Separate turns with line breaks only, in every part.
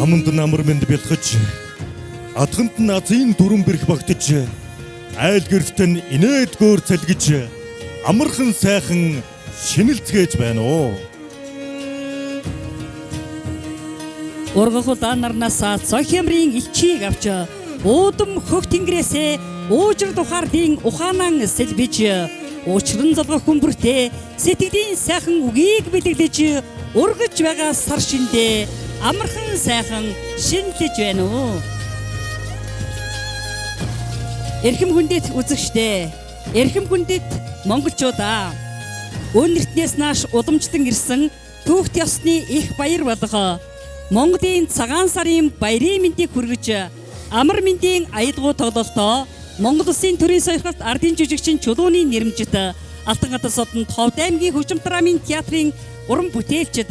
Аманд намар мэнд бэлхэж атганд нь азын дүрэн бэрх багтаж айл гэртэн инээдгөөр цэлгэж амархан сайхан шинэлцгээж байна уу.
Ургахул нарнасаа цохимрын илчийг авч уудам хөх тэнгэрээсээ уужир тухаардын ухаанан сэлбэж уучран золгох хүмбэртээ сэтгэлийн сайхан үгийг бэлэглэж ургаж байгаа сар шиндээ амархан сайхан шинэлж байна уу. Эрхэм хүндэт үзэгчдээ, эрхэм хүндэт монголчуудаа өнөртнээс нааш уламжлан ирсэн түүхт ёсны их баяр болго Монголын цагаан сарын баярын мэндийг хүргэж амар мэндийн аялгау тоглолтоо Монгол Улсын төрийн сойрхолт ардын жүжигчин Чулууны нэрмжит Алтан гадар содон Товд аймгийн хөгжим драмын театрын уран бүтээлчд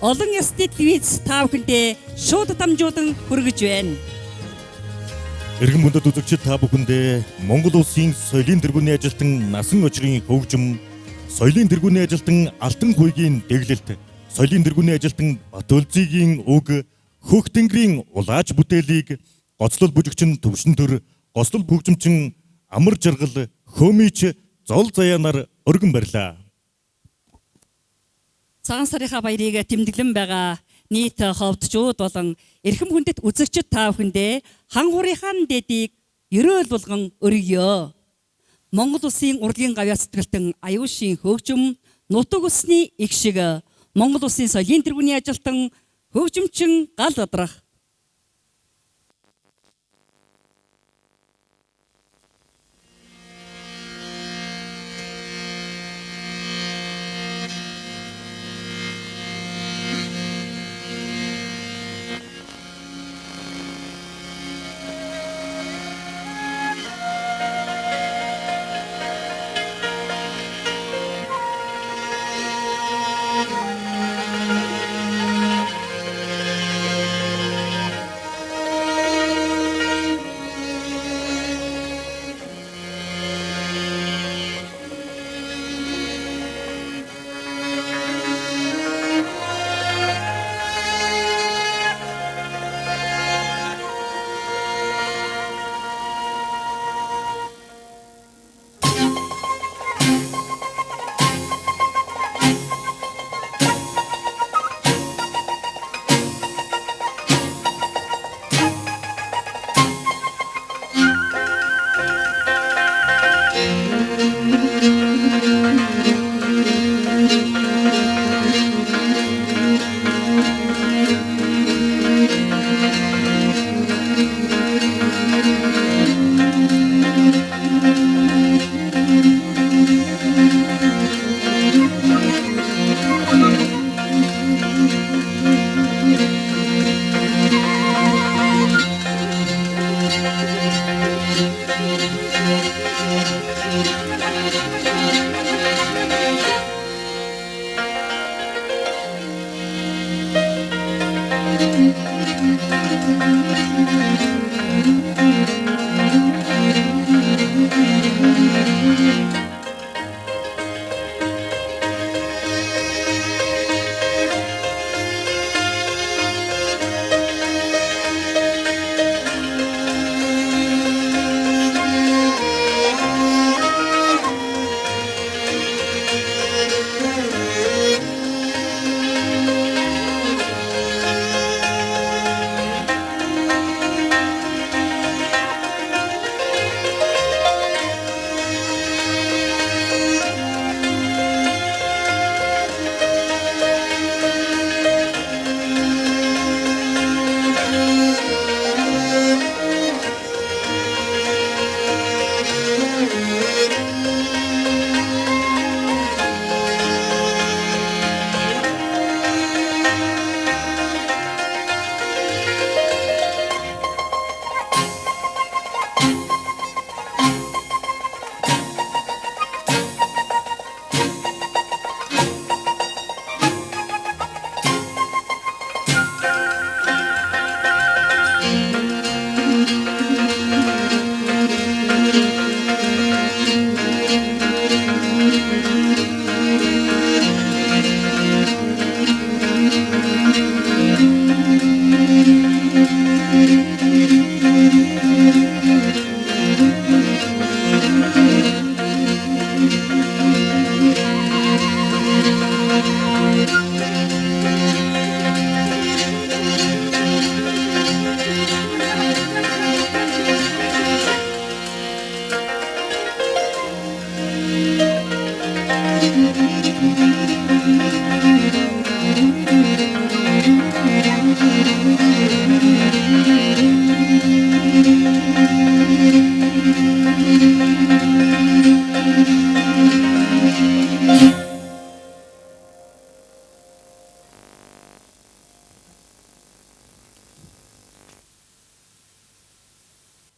олон ясны телевиз та бүхэндээ шууд дамжуулан хүргэж байна.
Эрхэм хүндэт үзэгчид та бүхэндээ Монгол Улсын соёлын тэргүүний ажилтан Насан очрын хөгжим, соёлын тэргүүний ажилтан Алтан хуйгийн дэглэлт, соёлын тэргүүний ажилтан Батөлзигийн үг, Хөх тэнгэрийн улааж бүтээлийг гоцлол бүжигчин Төвшин төр, гоцлол хөгжимчин Амар жаргал, Хөөмич зол заяанаар өргөн барьлаа.
Цагаан сарынхаа баярыг тэмдэглэн байгаа нийт ховдчууд болон эрхэм хүндэт үзэгчид та бүхэндээ хангуурынхаа дэдийг ерөөл болгон өргөё. Монгол Улсын урлагийн гавьяа сэтгэлтэн аюушийн хөгжим нутаг усны их шиг Монгол Улсын соёлын тэргүүний ажилтан хөгжимчин гал адрах.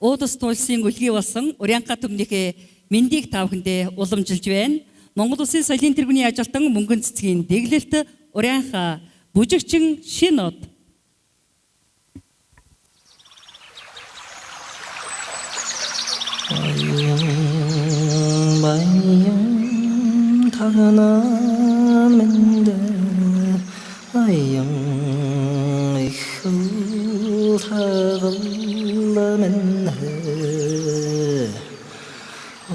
Уудас туулсын үлгий болсон Урянга төмнийхээ мэндийг та бүхэндээ уламжилж байна. Монгол Улсын соёлын тэргүүний ажилтан мөнгөн цэцгийн дэглэлт Урянга бүжигчин шин од.
Bayım tanamende ayım ikul tağıllamende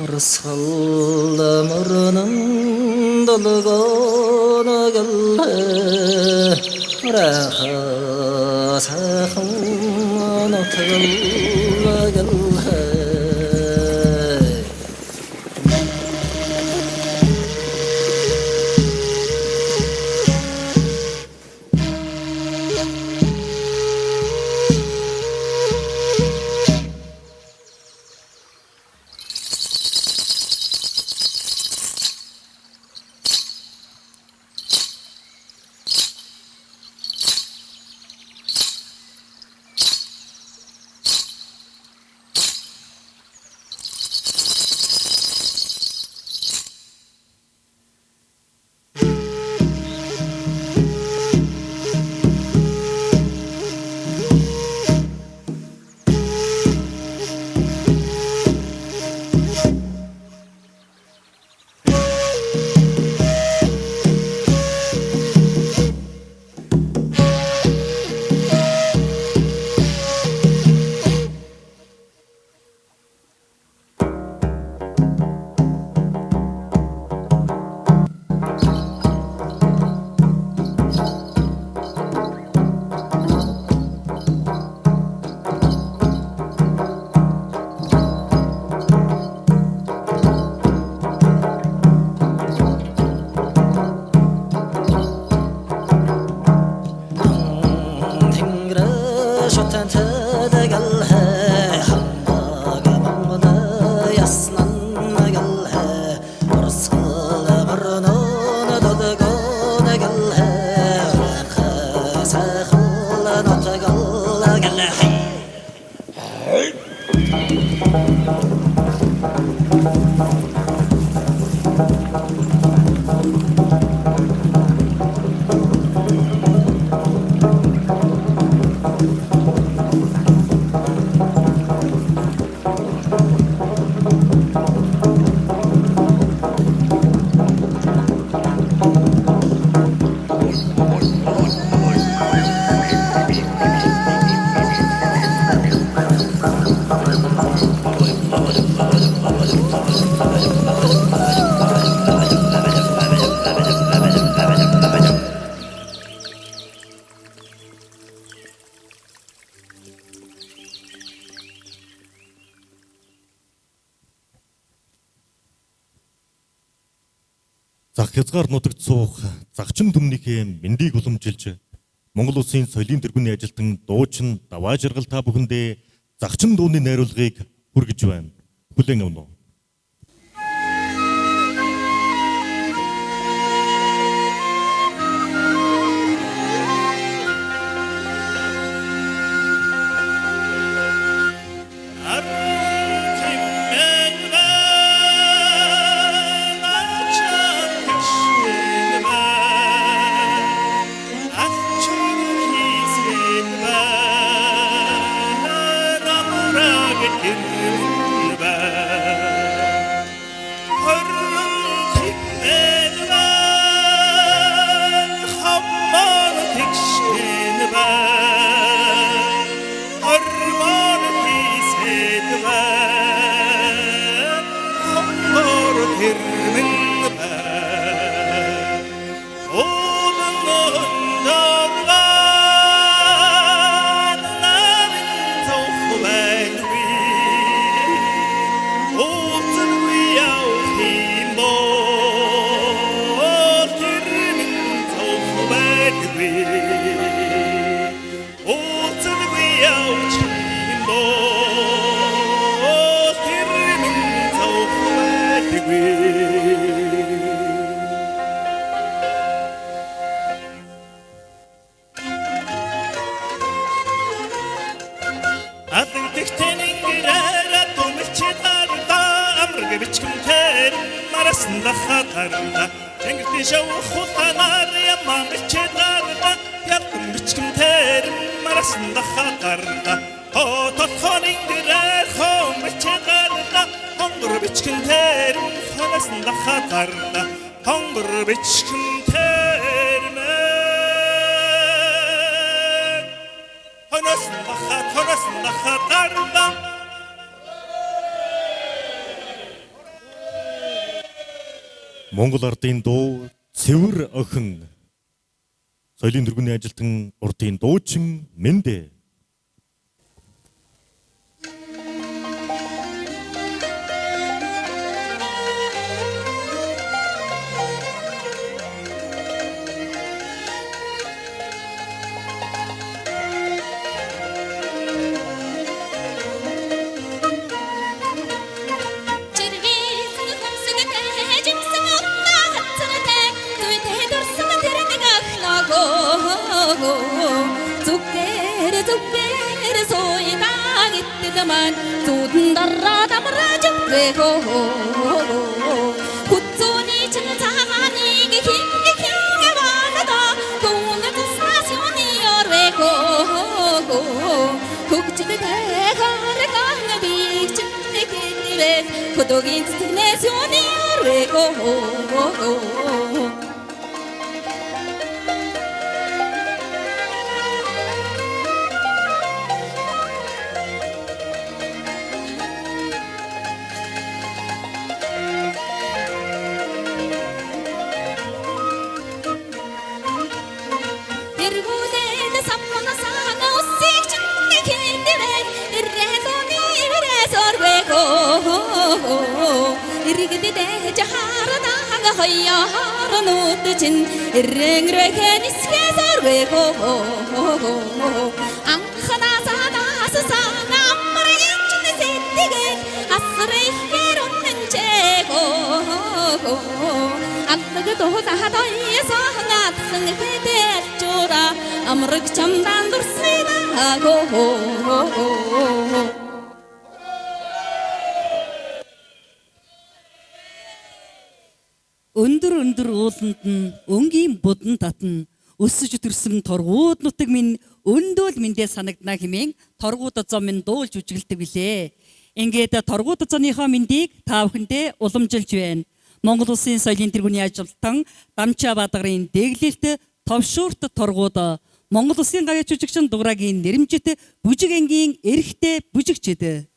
arsallamırının dalgana gelle raha sahın atılla gelle
Зах хязгаар нутагт суух загчин төмнийхээ мэндийг уламжилж Монгол Улсын соёлын тэргүүний ажилтан дуучин даваа жаргал та бүхэндээ загчин дууны найруулгыг хүргэж байна. Хүлээн авна уу?
Atın tühtenin girer Манасында хатарда Тэнгэртийн шавх хултанаар ямаа мичэдарда Ялдан бичгэн тэрэн манасында хатарда Толхонын дэрээр хом мичэдарда Хонгор бичгэн тэрэн манасында хатарда Хонгор бичгэн тэрэн манасында хатарда
Монгол ардын дуу цэвэр охин соёлын тэргүүний ажилтан урдын дуучин Мэндэ.
Зүгээр сойдаг итгэмэн зүудэн дараа дамраж өгвэхөө хүцөний чин цагааныг хингэ ванада гүнэ стасионы орвэхөө хүчтэй харган бич нэгэвэ хөдөгин стигнэсионы орвэхөө Иргэдэ жахарадаага хаяаранууд чин иррэнгрэхэн исгэсэрвэхөө анханасадаас санаммаргийн чинэсэттэгэ асрэхэр уннчэхөө амтгадоо тахадайсаанатсан хэдэж жура амраг чамдан дурсайнаагөө
өндөр ууланд нь өнгийн будан татна өсөж төрсөн торгууд нутаг минь өндөөл мэндээ санагдана хэмээн торгууд зам минь дуулж үжиглдэг билээ. Ингээд торгууд замынхаа мэндийг та бүхэндээ уламжилж байна. Монгол Улсын соёлын тэргүүний ажилтан Дамчаа Баатгарын дэглэлт товшуурт торгууд Монгол Улсын гавьяа жүжигчин дуграагийн нэрэмжит бүжиг ангийн эрхтэй бүжигчид.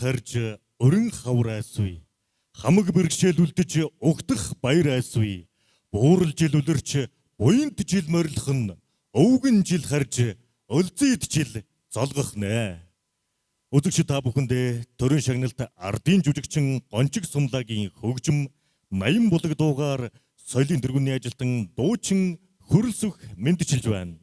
харж өрн хавар айсвэ. Хамаг бэрхшээл үлдэж угтах баяр айсвэ. Буурал жил үлэрч буянт жил морилох нь өвгөн жил харж өлзийд жил золгох нэ. Үзэгч та бүхэндээ төрийн шагналт ардын жүжигчин Гончиг Сумлагийн хөгжим 80 булаг дуугаар соёлын тэргүүний ажилтан дуучин хөрөлсөх мэдчилж байна.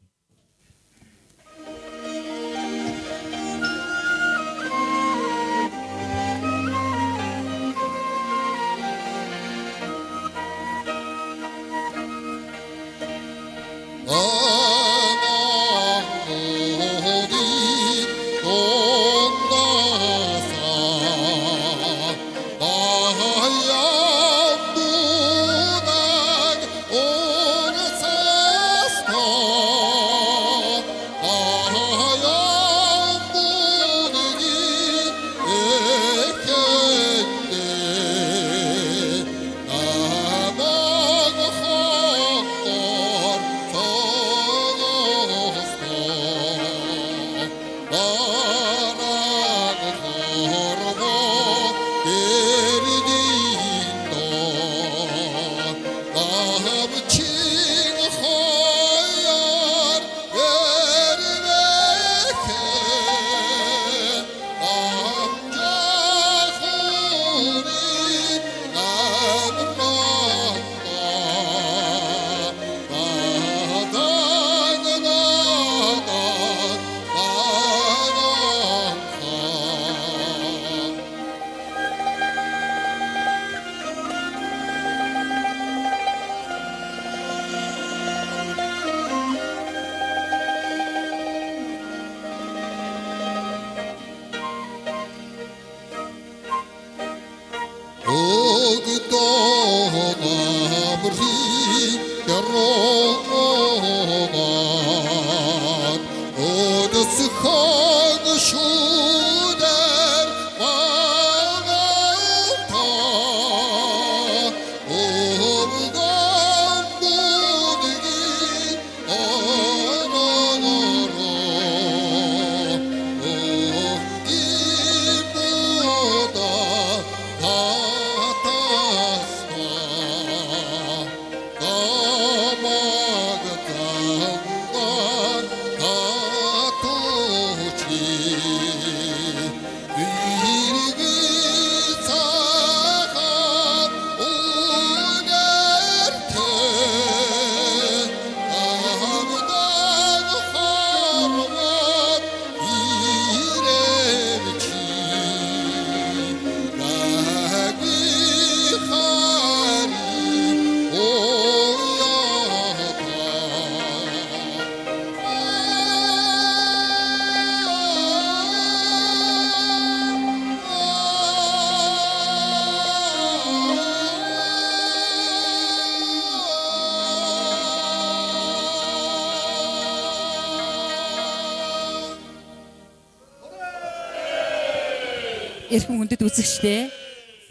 Эрхэм хүндэт үзэгчдээ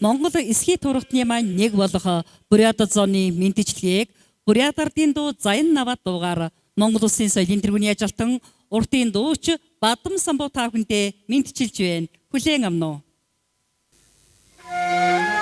Монгол эсхий тургатны маань нэг болох Бурята зооны мэдчилгээг Бурятардын дуу Заян Наваад дуугаар Монгол улсын соёлын тэргүүний ажилтан уртын дууч Бадам Самбуу та бүхэндээ мэдчилж байна. Хүлээн авна уу?
Ah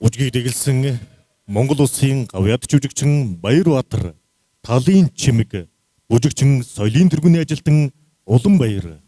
Бүжгийг дэглэсэн Монгол улсын гавьяд жүжигчин Баярбаатар, талын чимэг, бүжигчин соёлын тэргүүний ажилтан Уланбаяр.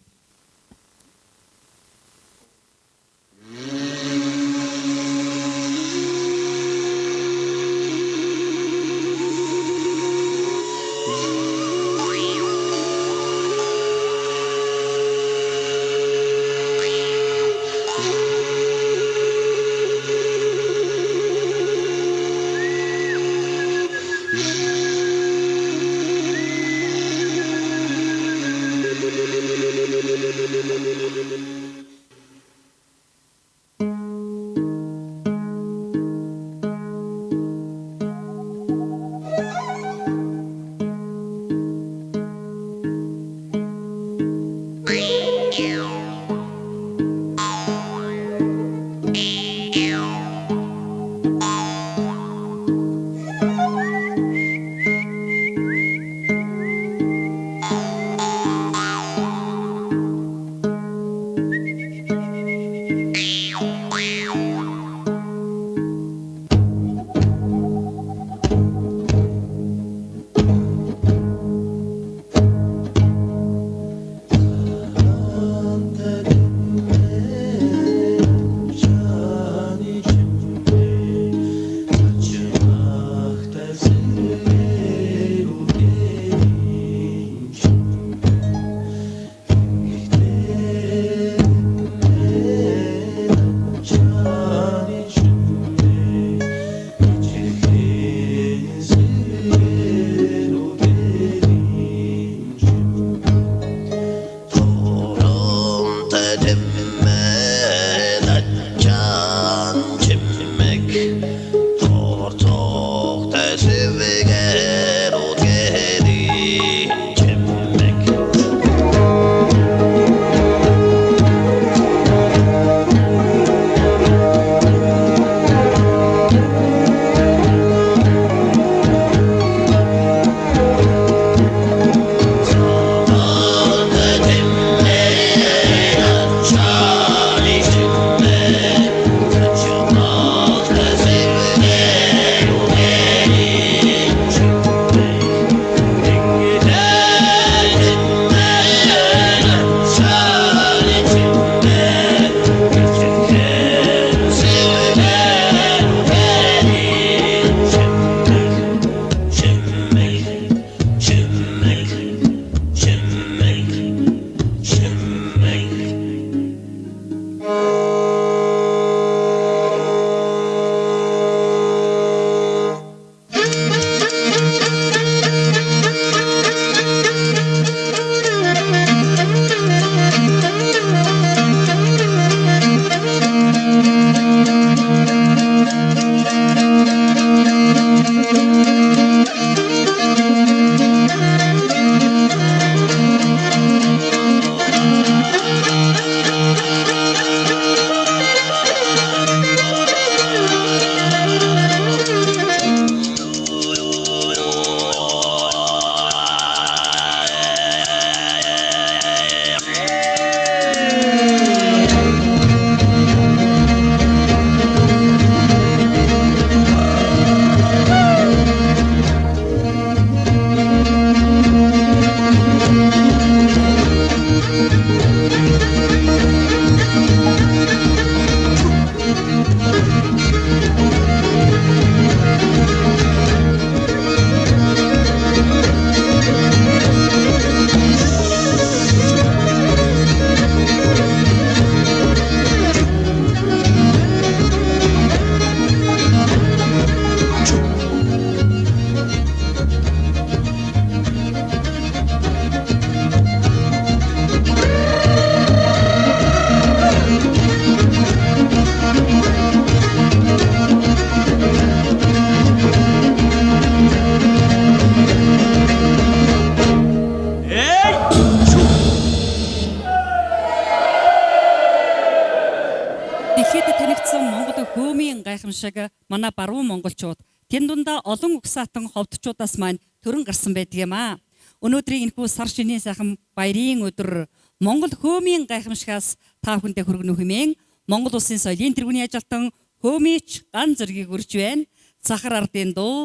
гайхамшиг манай баруун монголчууд тэн дундаа олон угсаатан ховдчуудаас маань төрөн гарсан байдаг юм аа. Өнөөдрийн энэхүү сар шинийн сайхан баярын өдөр Монгол хөөмийн гайхамшигаас та бүхэндээ хүргэнэ хэмээн Монгол улсын соёлын тэргүүний ажилтан Хөөмич ган зэргийг үрж байна. Цахар ардын дуу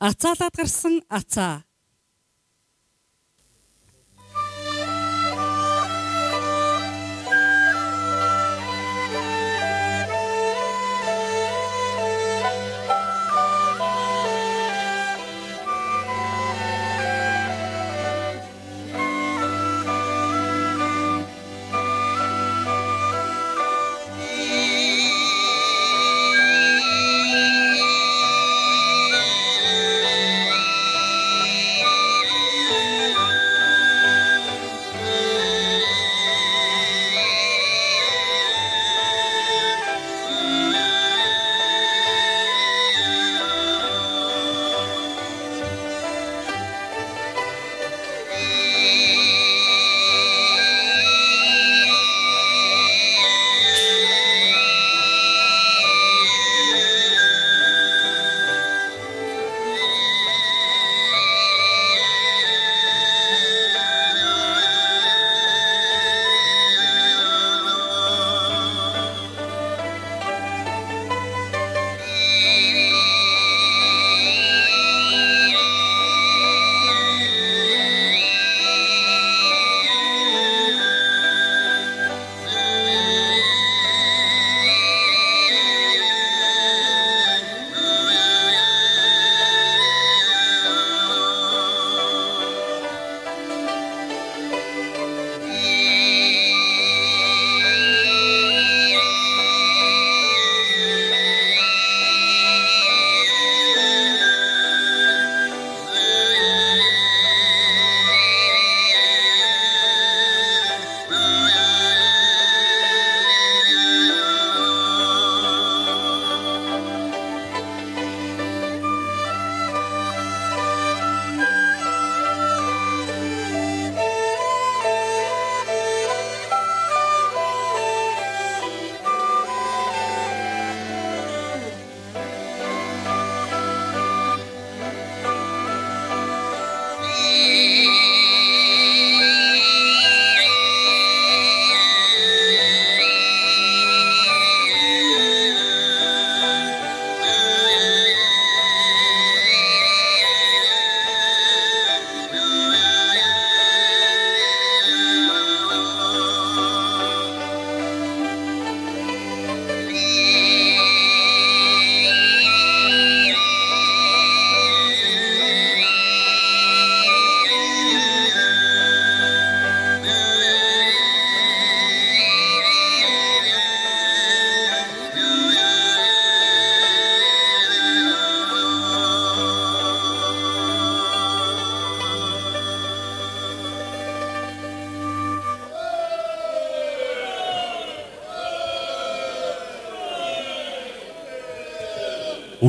ацаалаад гарсан ацаа.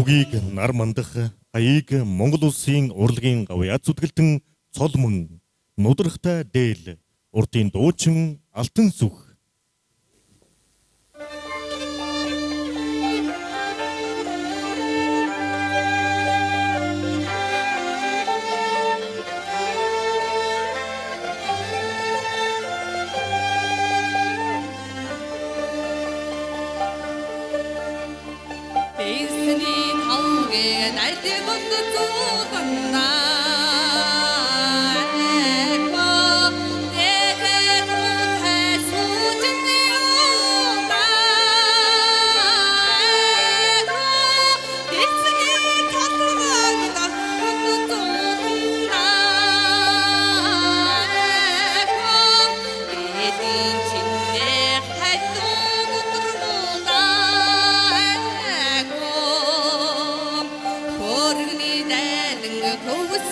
Үгийг нар мандах аяыг Монгол улсын урлагийн гавьяа зүтгэлтэн цол мөн нудрахтай дээл урдын дуучин алтан сүх.
Hãy subscribe cho kênh Ghiền Mì Gõ để không bỏ lỡ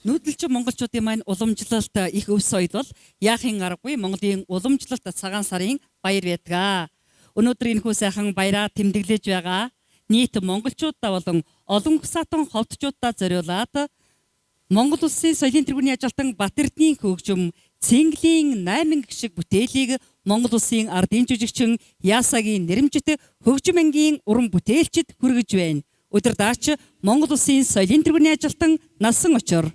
Нүүдэлчин монголчуудын маань уламжлалт их өвс соёл бол яахын аргагүй Монголын уламжлалт цагаан сарын баяр байдаг. Өнөөдөр энэ хүү сайхан баяраа тэмдэглэж байгаа нийт монголчуудаа болон олон хсаатан ховдчуудаа зориулаад Монгол улсын соёлын тэргүүний ажилтан Бат Эрдэнийн хөгжим Цэнгэлийн 8 гişиг бүтээлийг Монгол улсын ардын жүжигчин Ясагийн нэрэмжит хөгжим ангийн уран бүтээлчид хүргэж байна. Өдөр даач Монгол улсын соёлын тэргүүний ажилтан Насан Очор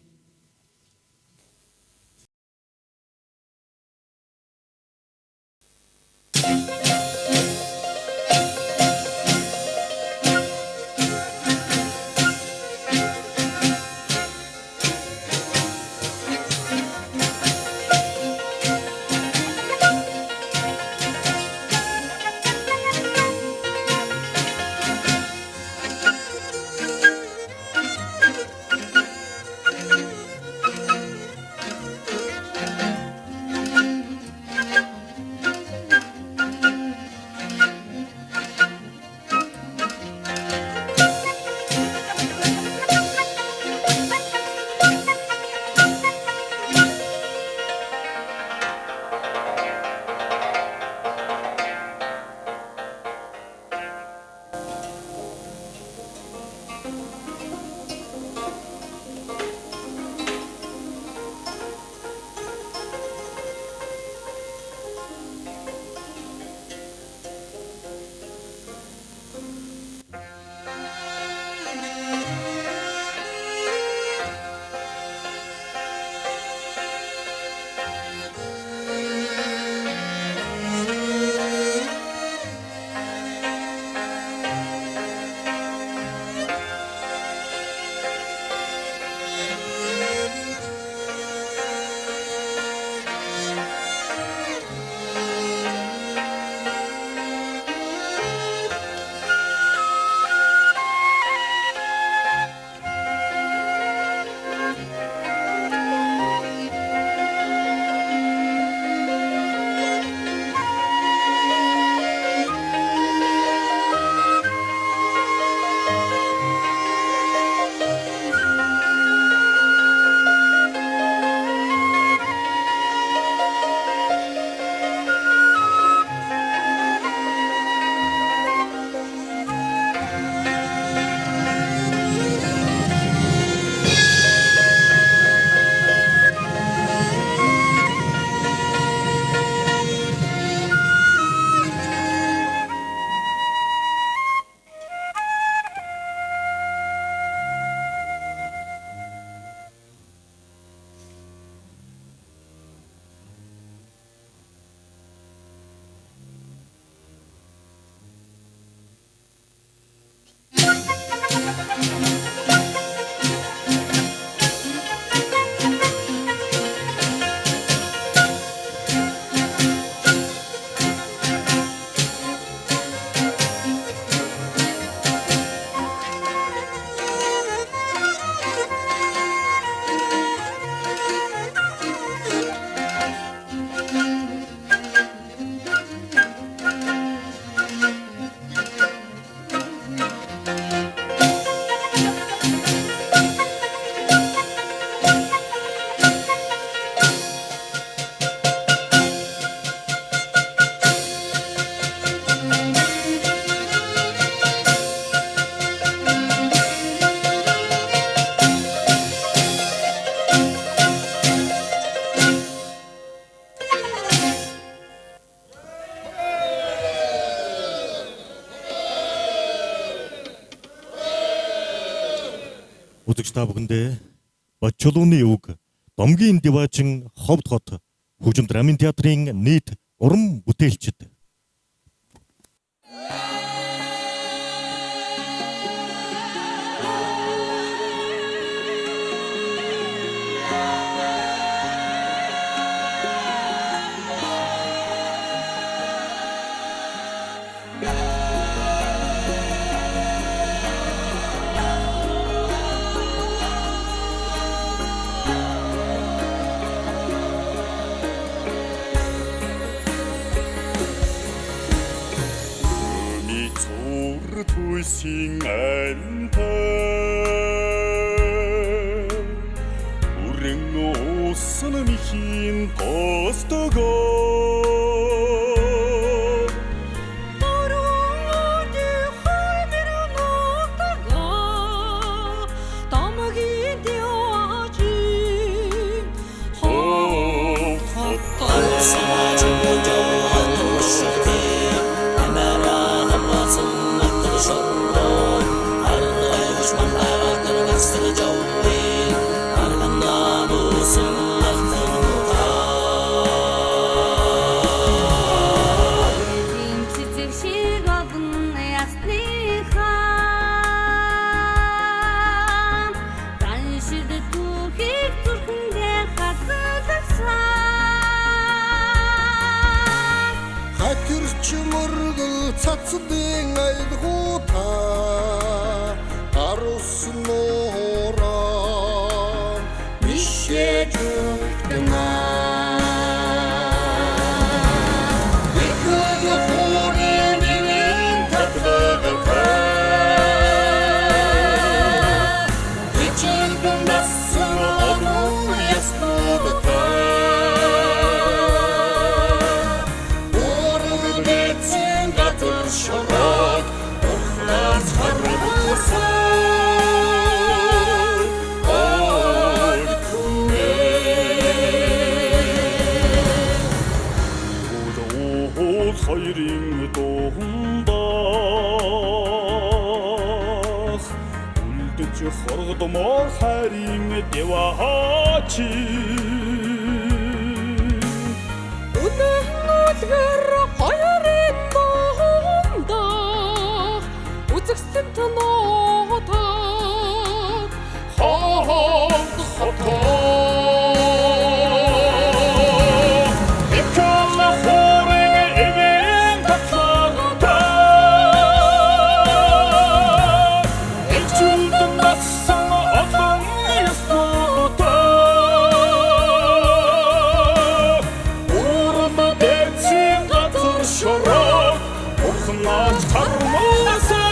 та бүхэндээ Бочулууны үг Домгийн диваачин Ховд хот Хөгжим драмын театрын нийт уран бүтээлчид
Туйсин антай Үрэн уусан михийн тостогоо
Орооди хайдэр нотогоо Домгийн диожи
Цацдын айдгуута Арусноран Мишэж өгдөнө Ихэг хорийн нэгэн татлагдах Ичэлдэн насан огон ястудах Шорот ухлаас хармасан ой
Удоо хоёрын дундах Үлдэж хоргодмоор хайрын дэваачи
Өнөөнөлгөр хоёрын Үзэгсэн таноота
Ховд хотоо Икэл хорын эвэн татлагдах Ичүүлдэн насан олон ястудах Урам дэрцэн газар шороо Ухнаач хармасан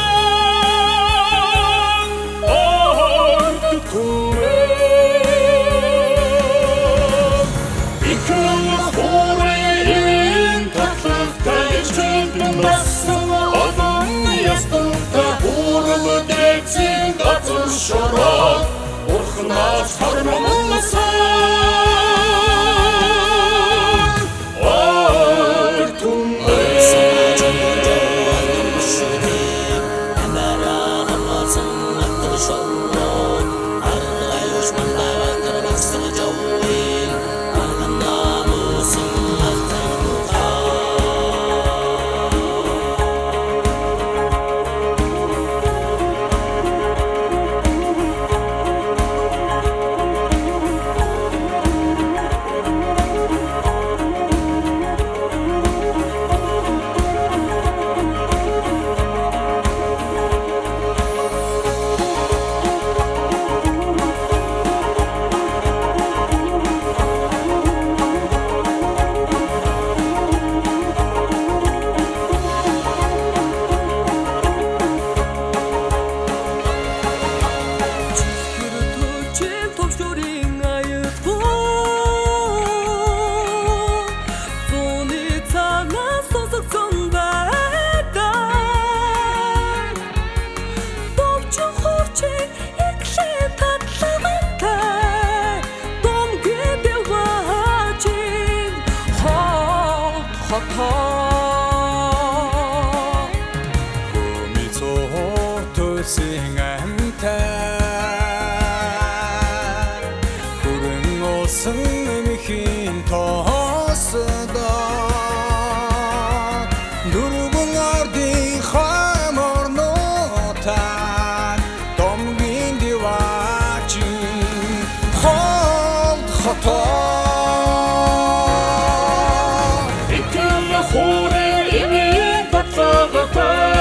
Шорот урхнаас хармасан ой түмээ
Sing and tell Асан эмхийн тоосдоо дөрвөн ардын хаморнотаа домгийн диваачи хол хотоо
Икэн хорын имийн татлагатай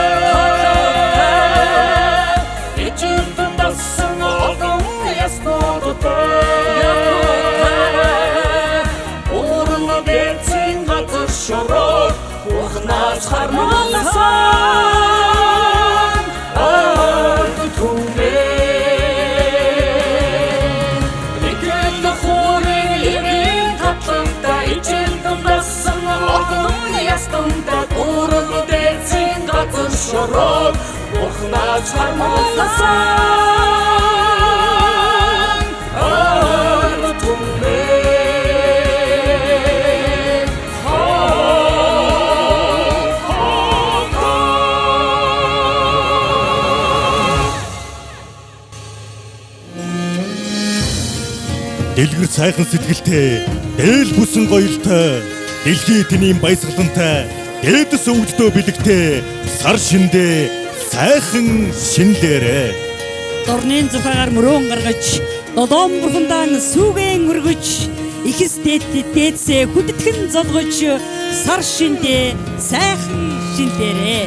Ичилтэн дасан олон яснуудтай Уурла бэцэн газар шороо Ухнаас хармаласан Ард түмэн Икэн хорын имийн татлагатай Ичилтэн дасан олон яснуудтай Уурла бэцэн газар шороо Ухнаас хармаласан Ард түмэн
Дэлгэр сайхан сэтгэлтэй, дээл бүсэн гоёлтой, дэлхий тэний баясгалантай, дээдэс өвддөө бэлэгтэй, сар шиндээ сайхан шинлээрэ.
Дорны зүхагаар мөрөөн гаргаж, додоон бурхандаан сүүгэн өргөж, ихэс дээдсээ хүдэтгэн золгож, сар шиндээ сайхан шинлээрэ.